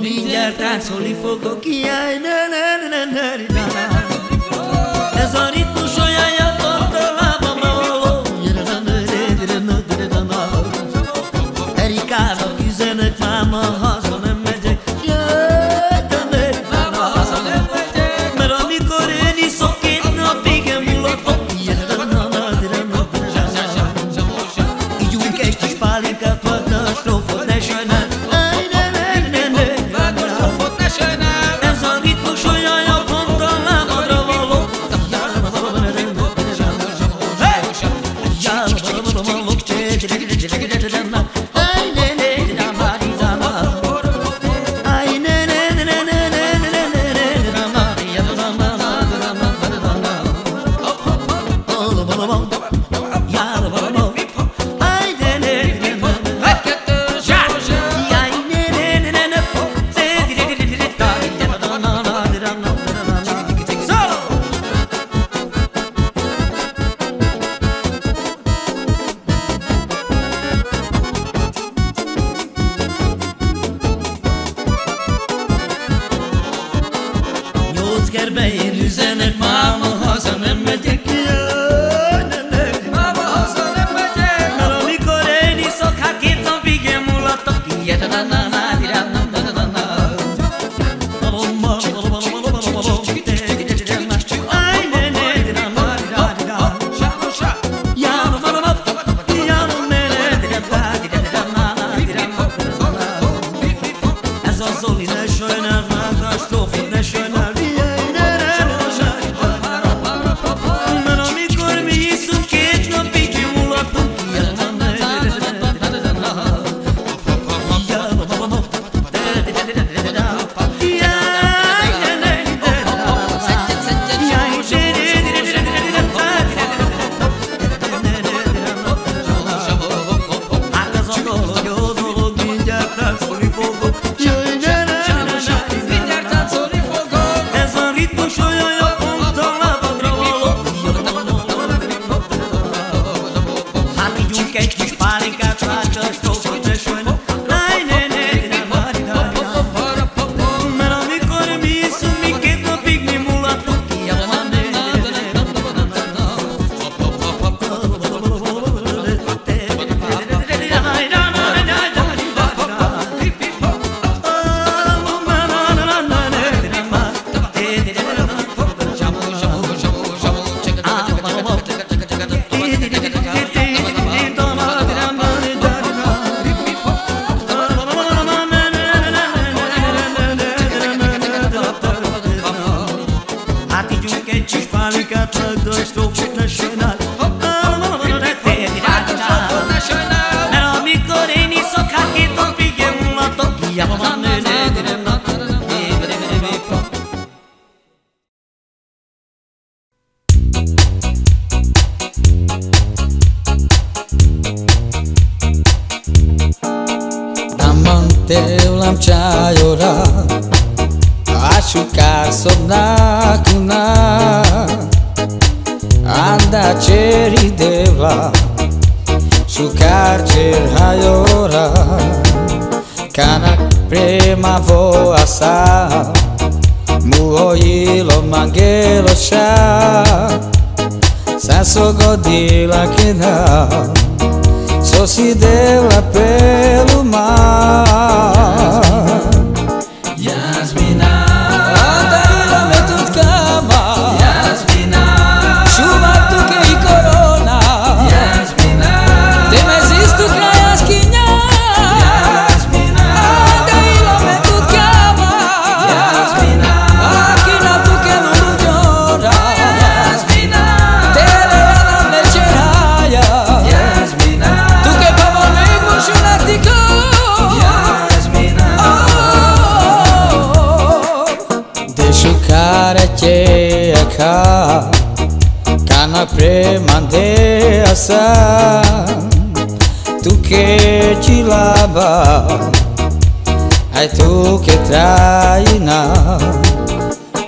mindjárt táncolni fogok, jaj, ez a ritmus olyan jatott a lábamra való. Erikának üzenet, máma, haza nem megyek, jöttem Erikának, haza nem megyek, mert amikor én iszok, 2 napig emullatok. Ígyunk egy kis pálinkát, vagy a strófot ne sajnál. Kerbe én üzenek, máma, soli ne schöner, da stoff ne schöner. Teu l-am ceaiorat, așucar sobnacuna, anda ceri deva, šukar cer hajora, kanak prema voasa, muojilo mangelo ša, sa sogodila kena. Sosi dela pelo mar Yasmina Anda ila me tut kama Yasmina Šuma tu ke I korona Yasmina Te me zistu kraj jaskinja Yasmina Anda ila me tut kama Yasmina Akina tu ke nuludjora Yasmina Tele adam lečeraja Yasmina Šukare ćejaka Kana premande asan Tu ke čilaba Aj tu ke trajina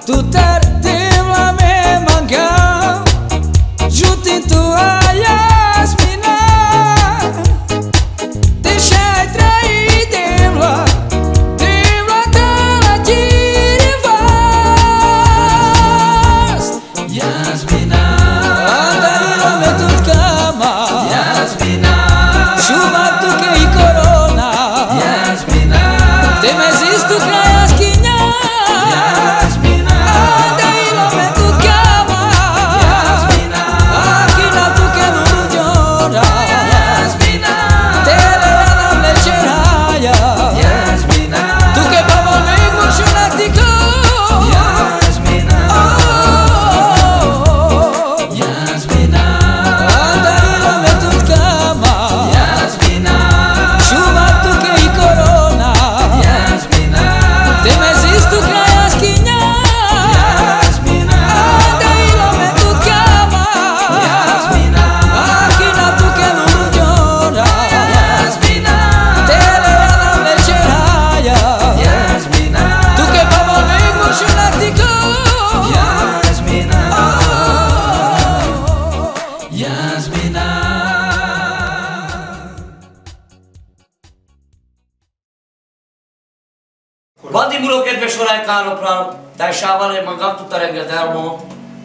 Tu tar devla me manga Žutim tu a jasmina Deixai trair devla Bandimuló kedves orájkárokra, társával én magam tudta reggelt elmond,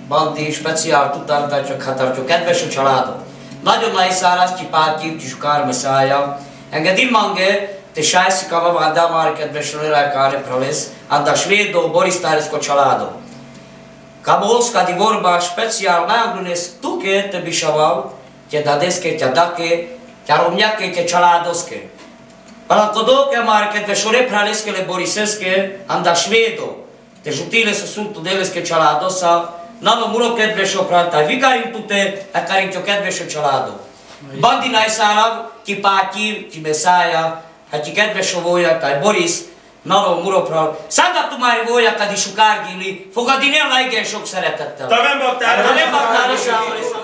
bandi speciál tudta, csak hatarcsó kedves a családok. Nagyon najszáraz párti is kármeszája. Enged immange, te sajszikava vádá már kedves orájkárokra lesz, adda svédó borisztáresko családok. Kabolska di vorba speciál náglunes tuke te bišaval, te dadeske, te dake, te romňake, te családoske. Palacodou que amar kedves orepraleskele Boriseske, anda Švedo, te žutile su sultu deleske čaladosa, nano muro kedves opralta, vigarim tute, a karim tjo kedves čalado. Bandi najsarav, ti Patir, ti Mesaja, a ti kedves voja, taj Boris, nano muro pral. Sada tu mari voja kad išu kargili, fogadinel najgen sok szeretettel. Tavem baktál! Tavem baktál, sávoli.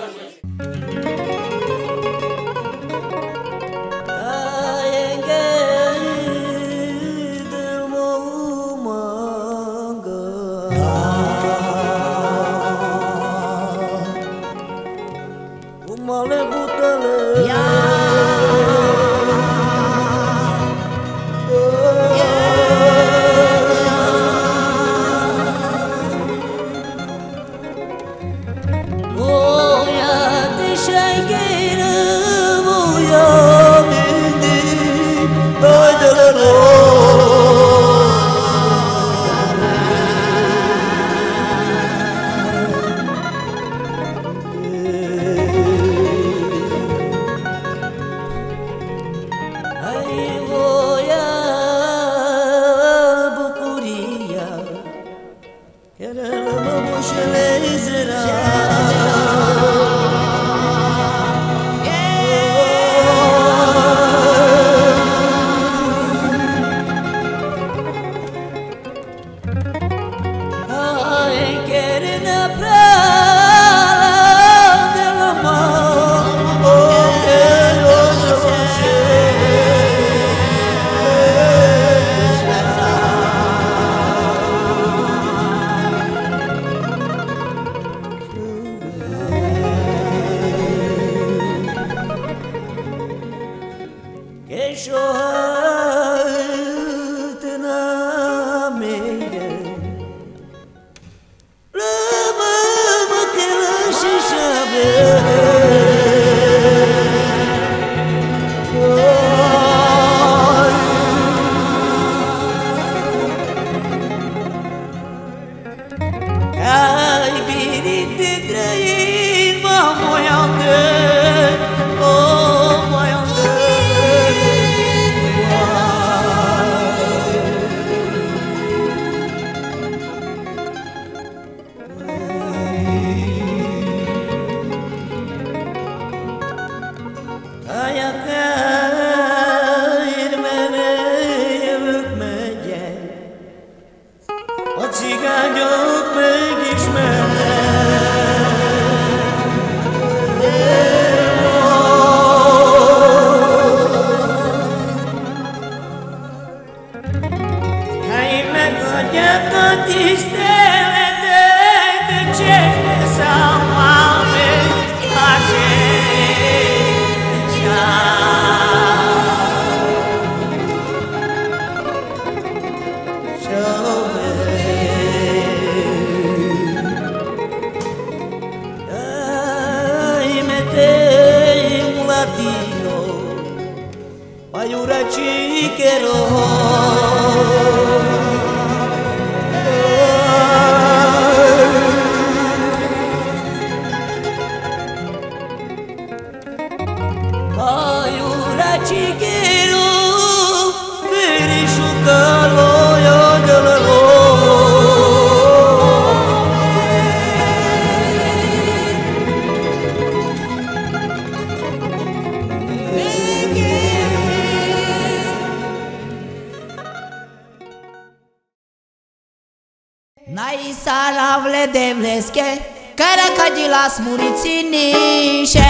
Каракадила смурицiniše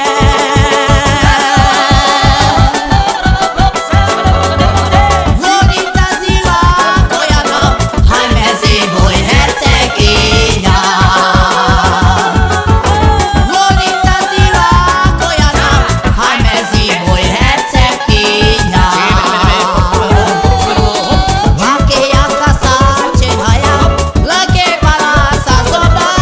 Vodita zila koja nam hajme ziboj herceginja Vodita zila koja nam hajme ziboj herceginja Vake jaka sarčenaja lake palasa zobaka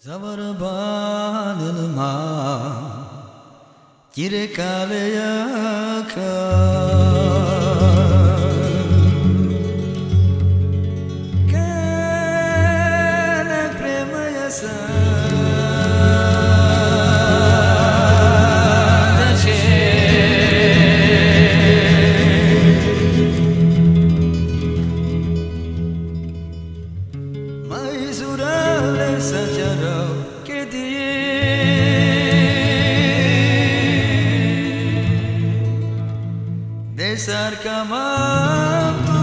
Zavarabanılma Kirekale yakar Kana prema Sarka mampu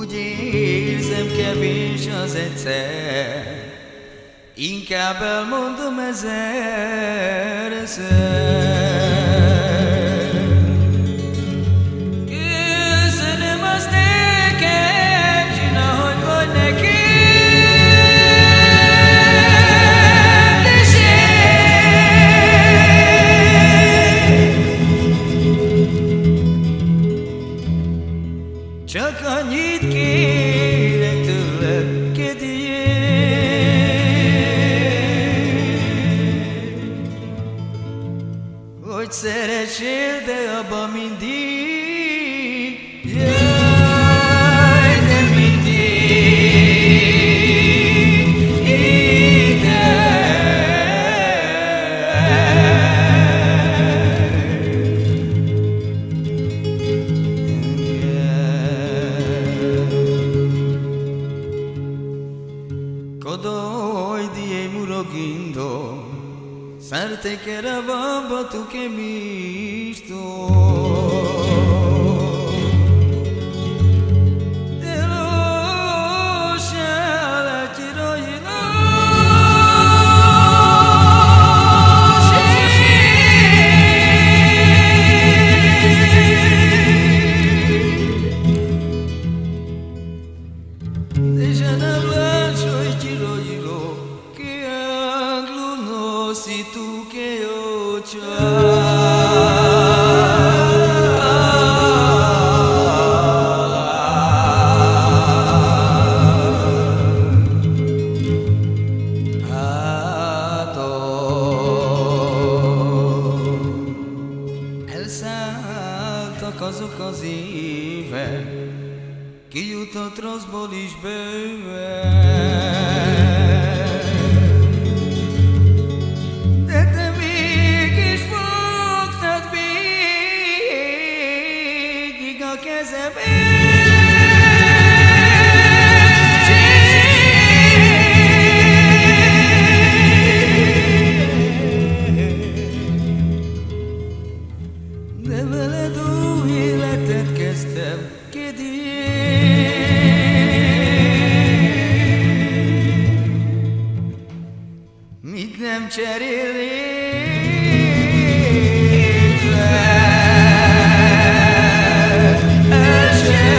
úgy érzem, kevés az egyszer, inkább elmondom ezerszer. Köszönöm azt neked, csinálj, hogy vagy neked, de csak annyit kérek tőled, hogy szeressél, de abba mindig, jaj, de mindig ide. Codoi di murogindo Sarte che eravamo tu che misto E lo sciala tiroino Deja na blancho e tiroino che anglo no si tu che io elszálltak azok az évek, kijutott rosszból is bőven. De te mégis fogtad végig a kezembe. De veled új életet kezdtem, mit nem cserélnék le, semmi.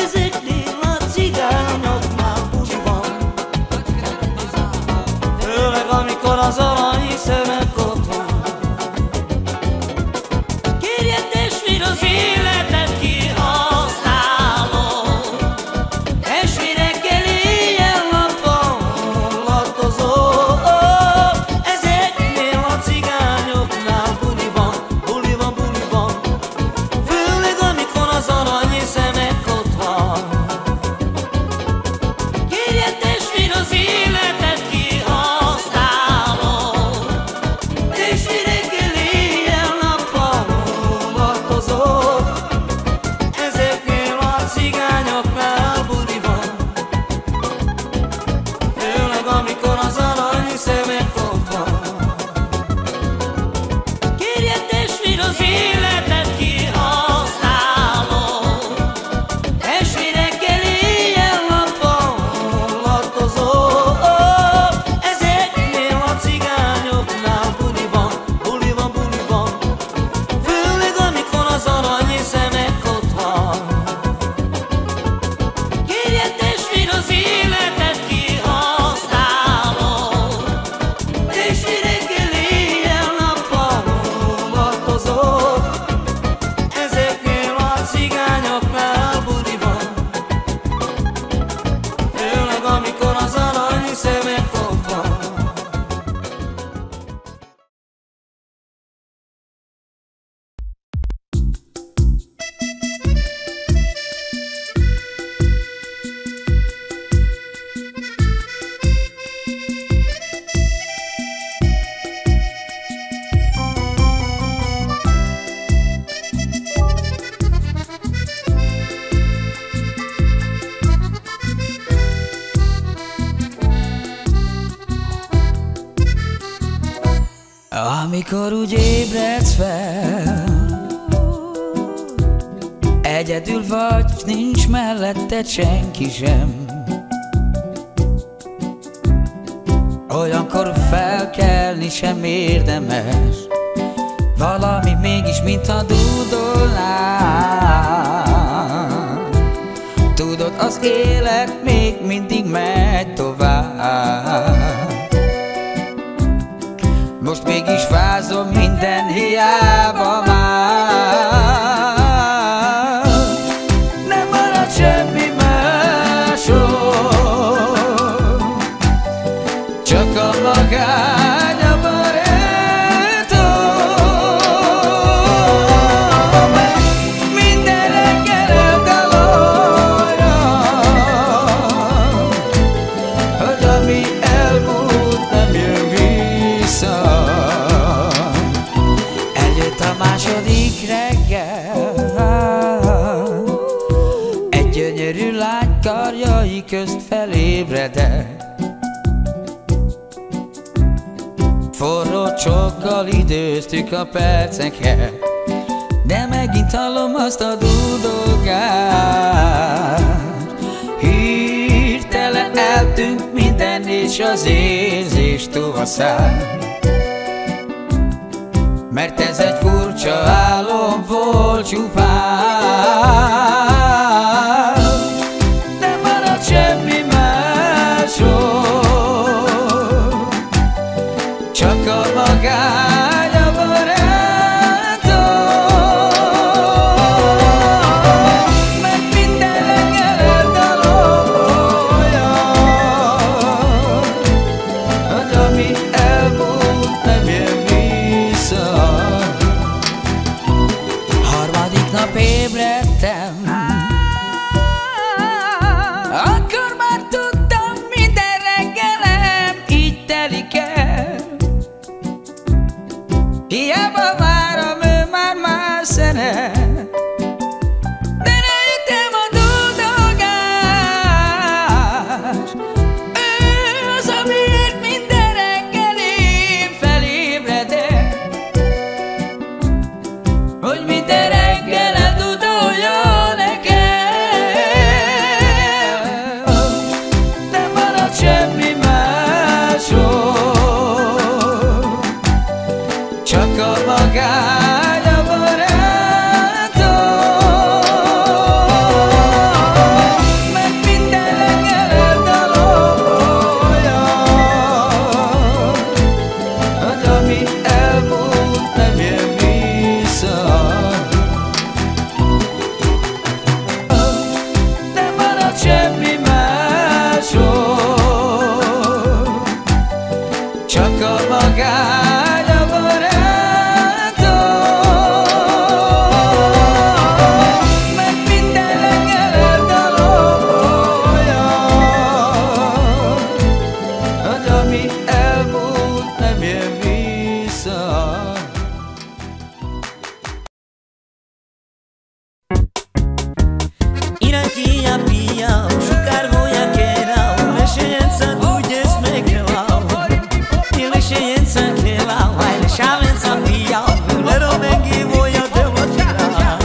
Ezeknél a cigányoknál buli van, főleg amikor az arany szemek ott van. Kérje testvér, az életet kihasználom, testvérekkel éjjel-nappal latozol. Ezeknél a cigányoknál buli van, buli van, buli van, főleg amikor az arany szemek ott van. Kérje testvér, az életet kihasználom, testvérekkel éjjel-nappal latozol. Ezeknél a cigányoknál buli van, főleg amikor az arany szemek ott van. Kérje testvér, az életet kihasználom, testvérekkel éjjel-nappal latozol. Ezeknél a cigányoknál buli van, buli van, buli van, főleg amikor az arany szemek ott van. Kérje testvér, az életet kihasználom, testvérekkel éjjel-nappal latozol. Ezeknél a cigányoknál buli van, főleg amikor az arany szemek ott van. Amikor úgy ébredsz fel, egyedül vagy, nincs melletted senki sem, olyankor felkelni sem érdemes, valami mégis mintha dúdolnál. Tudod, az élet még mindig megy tovább, most mégis fázom, minden hiába már. Nem marad semmi másról, csak a magány a barátom. Minden reggel eldalolja, hogy ami elmúlt nem jön vissza. Eljött a második reggel, egy gyönyörű lány karjai közt felébredett. Forró csokkal időztük a perceket, de megint hallom azt a dúdogást. Hirtelen eltűnt minden, és az érzés tovaszáll, mert ez egy furcsa álom volt csupán. Nem marad semmi másról, csak a magány a barátom. Mert minden reggel eldalolja, hogy ami elmúlt nem jön vissza. Harmadik nap ébredtem, pijao, šukar voja kerao, lešenca duđe smekevao, i lešenca kevao, aj lešavenca pijao, lero mengi voja delo tirao.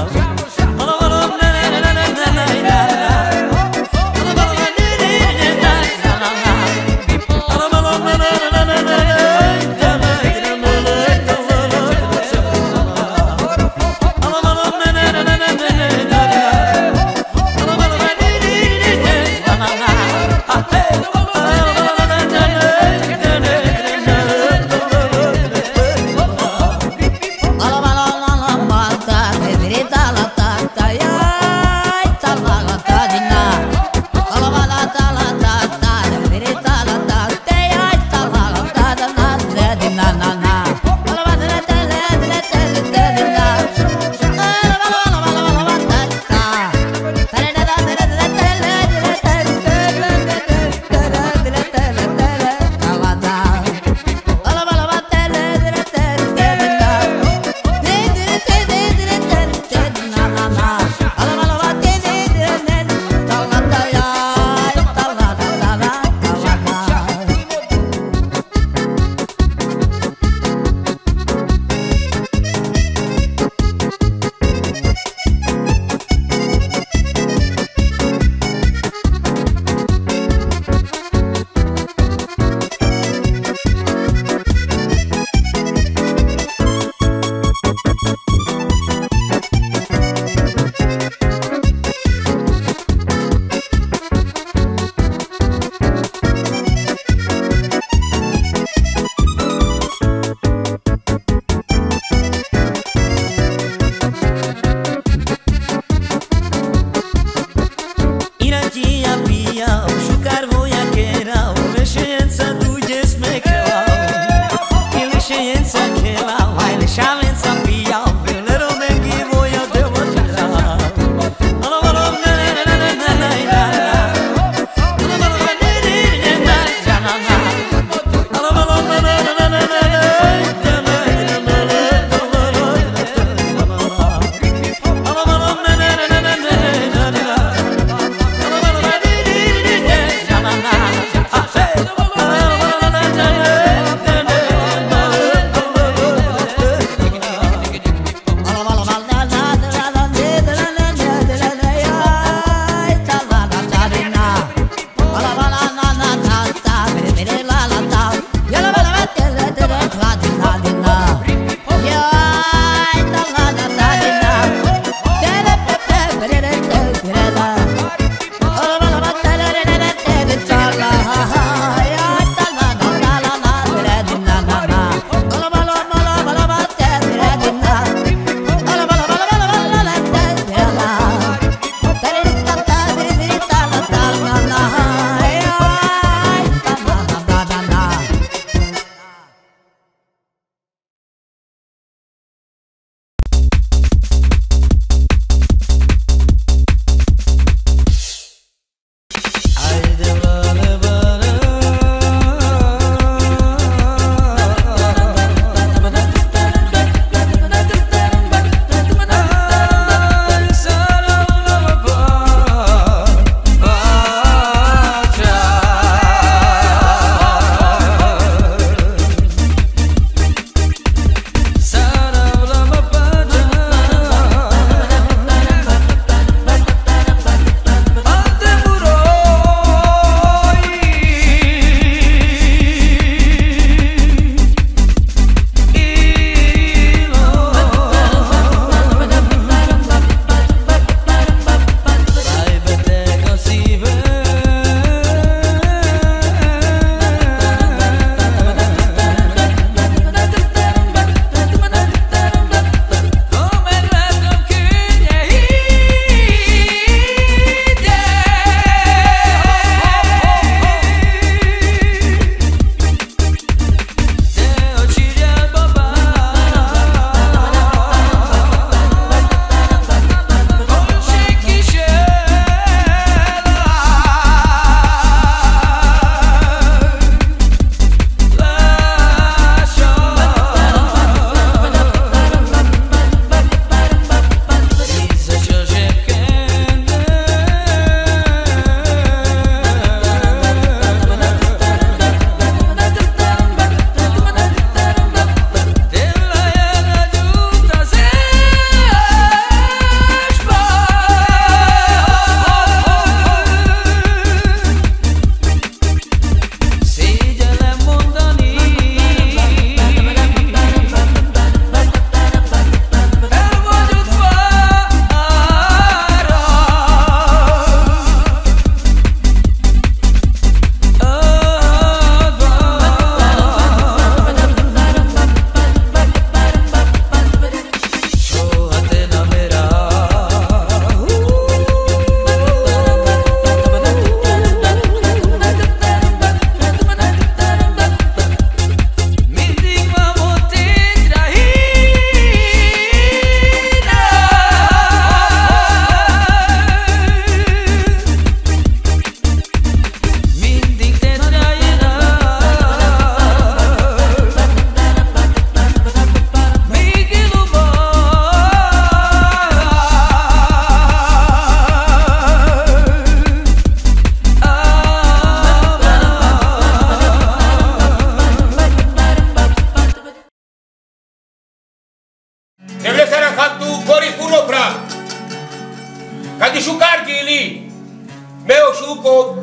suco,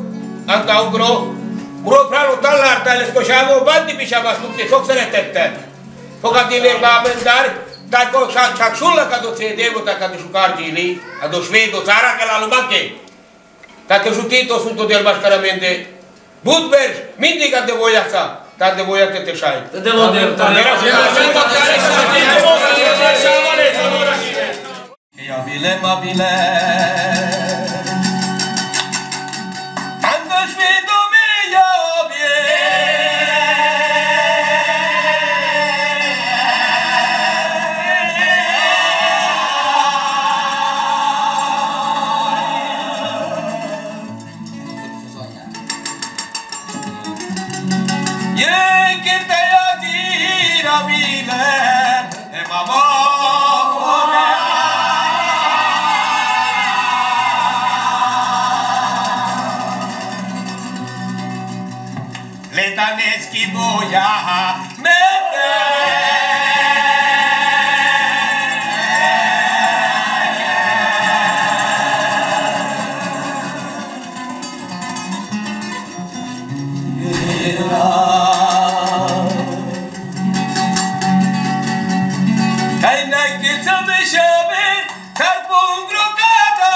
anta ugro, uro pralo tallartaille scosciamo bandi pisciava tutti sokseretette. Focatile va a mandare, dai c'ha sulla cado se devo da cado su cargili, ado svedo zara che la lumache. Dacă jutito sunt del mascaramente. Budberg, mindiga de voiața, dar de voia te șai. De model, Ia bile, ma bile. Tanto svedo mia Letaneschi voia mete. Kai nake tsame shabe tarpungro kata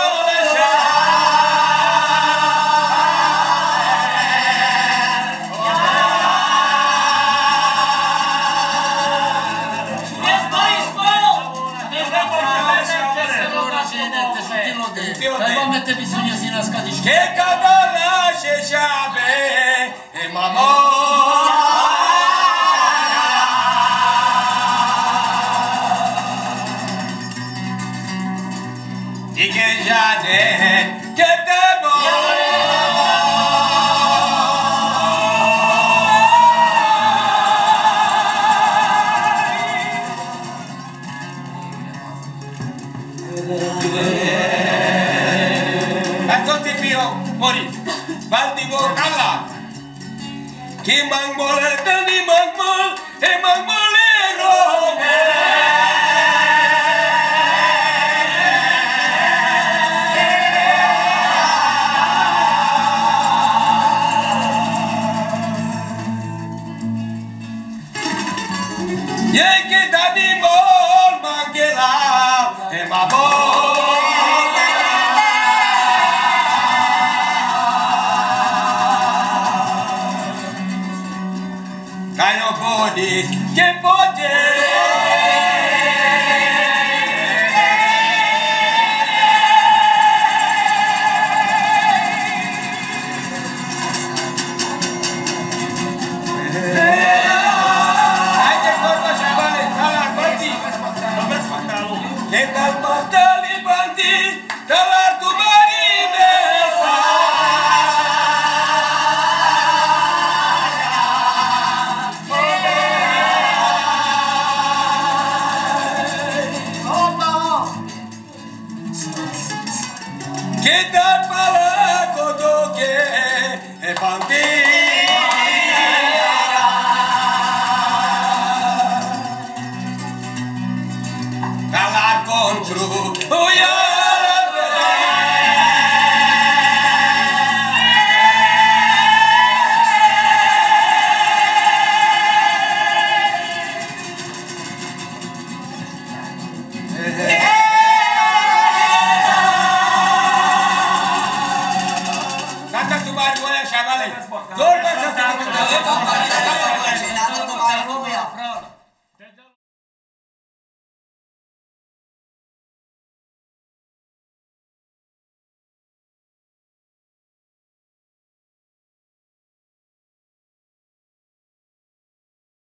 che cadala se shabe e mamma Ike jade che debo Mori, Baltimore alla. Chi mangole tani mangol e mangole robe. Ye che tani mol mangela e mangol. Que pode Que tal para todo que e